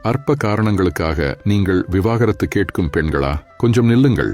அற்ப காரணங்களுக்காக நீங்கள் விவாகரத்து கேட்கும் பெண்களா, கொஞ்சம் நில்லுங்கள்.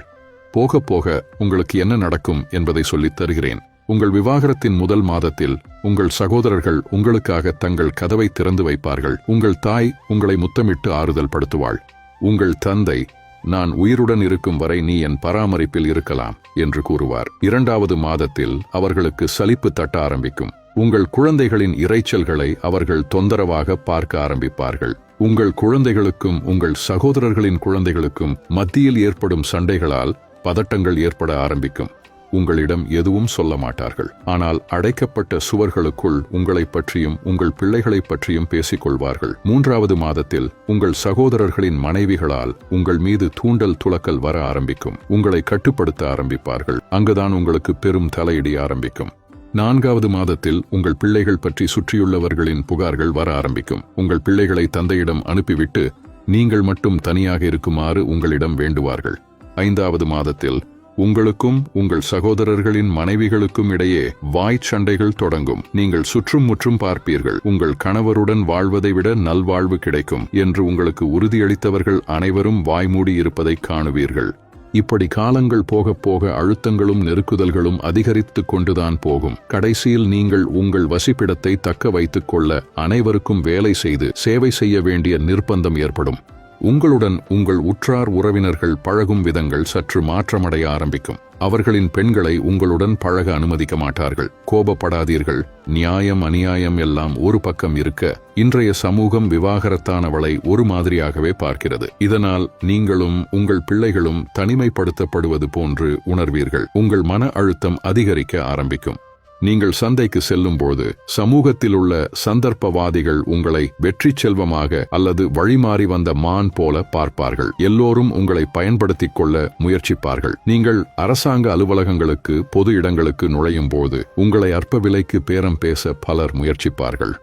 போக போக உங்களுக்கு என்ன நடக்கும் என்பதை சொல்லித் தருகிறேன். உங்கள் விவாகரத்தின் முதல் மாதத்தில் உங்கள் சகோதரர்கள் உங்களுக்காக தங்கள் கதவை திறந்து வைப்பார்கள். உங்கள் தாய் உங்களை முத்தமிட்டு ஆறுதல் படுத்துவாள். உங்கள் தந்தை, நான் உயிருடன் இருக்கும் வரை நீ என் பராமரிப்பில் இருக்கலாம் என்று கூறுவார். 2வது மாதத்தில் அவர்களுக்கு சலிப்பு தட்ட ஆரம்பிக்கும். உங்கள் குழந்தைகளின் இரைச்சல்களை அவர்கள் தொந்தரவாக பார்க்க ஆரம்பிப்பார்கள். உங்கள் குழந்தைகளுக்கும் உங்கள் சகோதரர்களின் குழந்தைகளுக்கும் மத்தியில் ஏற்படும் சண்டைகளால் பதட்டங்கள் ஏற்பட ஆரம்பிக்கும். உங்களிடம் எதுவும் சொல்ல மாட்டார்கள். ஆனால் அடைக்கப்பட்ட சுவர்களுக்குள் உங்களை பற்றியும் உங்கள் பிள்ளைகளை பற்றியும் பேசிக்கொள்வார்கள். 3வது மாதத்தில் உங்கள் சகோதரர்களின் மனைவிகளால் உங்கள் மீது தூண்டல் துளக்கல் வர ஆரம்பிக்கும். உங்களை கட்டுப்படுத்த ஆரம்பிப்பார்கள். அங்குதான் உங்களுக்கு பெரும் தலையிடி ஆரம்பிக்கும். 4வது மாதத்தில் உங்கள் பிள்ளைகள் பற்றி சுற்றியுள்ளவர்களின் புகார்கள் வர ஆரம்பிக்கும். உங்கள் பிள்ளைகளை தந்தையிடம் அனுப்பிவிட்டு நீங்கள் மட்டும் தனியாக இருக்குமாறு உங்களிடம் வேண்டுவார்கள். 5வது மாதத்தில் உங்களுக்கும் உங்கள் சகோதரர்களின் மனைவிகளுக்கும் இடையே வாய்ச் சண்டைகள் தொடங்கும். நீங்கள் சுற்றும் முற்றும் பார்ப்பீர்கள். உங்கள் கணவருடன் வாழ்வதை விட நல்வாழ்வு கிடைக்கும் என்று உங்களுக்கு உறுதியளித்தவர்கள் அனைவரும் வாய்மூடி இருப்பதை காணுவீர்கள். இப்படி காலங்கள் போக போக அழுத்தங்களும் நெருக்குதல்களும் அதிகரித்து கொண்டுதான் போகும். கடைசியில் நீங்கள் உங்கள் வசிப்பிடத்தை தக்க வைத்துக் கொள்ள அனைவருக்கும் வேலை செய்து சேவை செய்ய வேண்டிய நிர்பந்தம் ஏற்படும். உங்களுடன் உங்கள் உற்றார் உறவினர்கள் பழகும் விதங்கள் சற்று மாற்றமடைய ஆரம்பிக்கும். அவர்களின் பெண்களை உங்களுடன் பழக அனுமதிக்க மாட்டார்கள். கோபப்படாதீர்கள். நியாயம் அநியாயம் எல்லாம் ஒரு பக்கம் இருக்க, இன்றைய சமூகம் விவாகரத்தானவளை ஒரு மாதிரியாகவே பார்க்கிறது. இதனால் நீங்களும் உங்கள் பிள்ளைகளும் தனிமைப்படுத்தப்படுவது போன்று உணர்வீர்கள். உங்கள் மன அழுத்தம் அதிகரிக்க ஆரம்பிக்கும். நீங்கள் சந்தைக்கு செல்லும்போது சமூகத்தில் உள்ள சந்தர்ப்பவாதிகள் உங்களை வெற்றி செல்வமாக அல்லது வழிமாறி வந்த மான் போல பார்ப்பார்கள். எல்லோரும் உங்களை பயன்படுத்திக் கொள்ள முயற்சிப்பார்கள். நீங்கள் அரசாங்க அலுவலகங்களுக்கு, பொது இடங்களுக்கு நுழையும் போது உங்களை அற்ப விலைக்கு பேரம் பேச பலர் முயற்சிப்பார்கள்.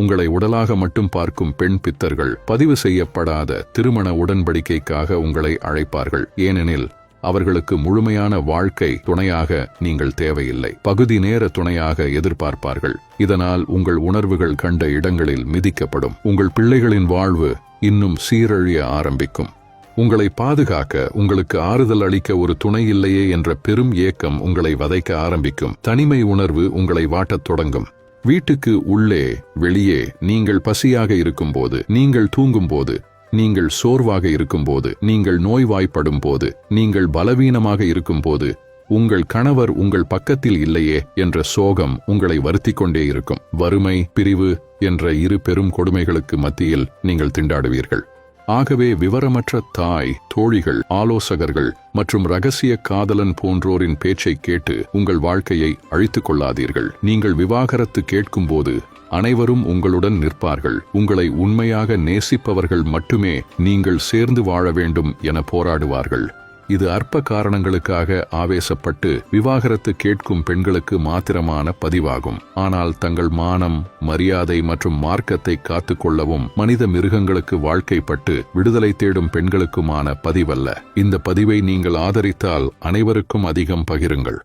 உங்களை உடலாக மட்டும் பார்க்கும் பெண் பித்தர்கள் பதிவு செய்யப்படாத திருமண உடன்படிக்கைக்காக உங்களை அழைப்பார்கள். ஏனெனில் அவர்களுக்கு முழுமையான வாழ்க்கை துணையாக நீங்கள் தேவையில்லை, பகுதி நேர துணையாக எதிர்பார்ப்பார்கள். இதனால் உங்கள் உணர்வுகள் கண்ட இடங்களில் மிதிக்கப்படும். உங்கள் பிள்ளைகளின் வாழ்வு இன்னும் சீரழிய ஆரம்பிக்கும். உங்களை பாதுகாக்க, உங்களுக்கு ஆறுதல் அளிக்க ஒரு துணை இல்லையே என்ற பெரும் ஏக்கம் உங்களை வதைக்க ஆரம்பிக்கும். தனிமை உணர்வு உங்களை வாட்டத் தொடங்கும். வீட்டுக்கு உள்ளே வெளியே நீங்கள் பசியாக இருக்கும்போது, நீங்கள் தூங்கும்போது, நீங்கள் சோர்வாக இருக்கும்போது, நீங்கள் நோய்வாய்ப்படும் போது, நீங்கள் பலவீனமாக இருக்கும்போது, உங்கள் கணவர் உங்கள் பக்கத்தில் இல்லையே என்ற சோகம் உங்களை வருத்திக் கொண்டே இருக்கும். வறுமை, பிரிவு என்ற இரு பெரும் கொடுமைகளுக்கு மத்தியில் நீங்கள் திண்டாடுவீர்கள். ஆகவே விவரமற்ற தாய், தோழிகள், ஆலோசகர்கள் மற்றும் இரகசிய காதலன் போன்றோரின் பேச்சை கேட்டு உங்கள் வாழ்க்கையை அழித்துக் கொள்ளாதீர்கள். நீங்கள் விவாகரத்து கேட்கும்போது அனைவரும் உங்களுடன் நிற்பார்கள். உங்களை உண்மையாக நேசிப்பவர்கள் மட்டுமே நீங்கள் சேர்ந்து வாழ வேண்டும் என போராடுவார்கள். இது அற்ப காரணங்களுக்காக ஆவேசப்பட்டு விவாகரத்து கேட்கும் பெண்களுக்கு மாத்திரமான பதிவாகும். ஆனால் தங்கள் மானம், மரியாதை மற்றும் மார்க்கத்தை காத்துக்கொள்ளவும் மனித மிருகங்களுக்கு வாழ்க்கைப்பட்டு விடுதலை தேடும் பெண்களுக்குமான பதிவல்ல. இந்த பதிவை நீங்கள் ஆதரித்தால் அனைவருக்கும் அதிகம் பகிருங்கள்.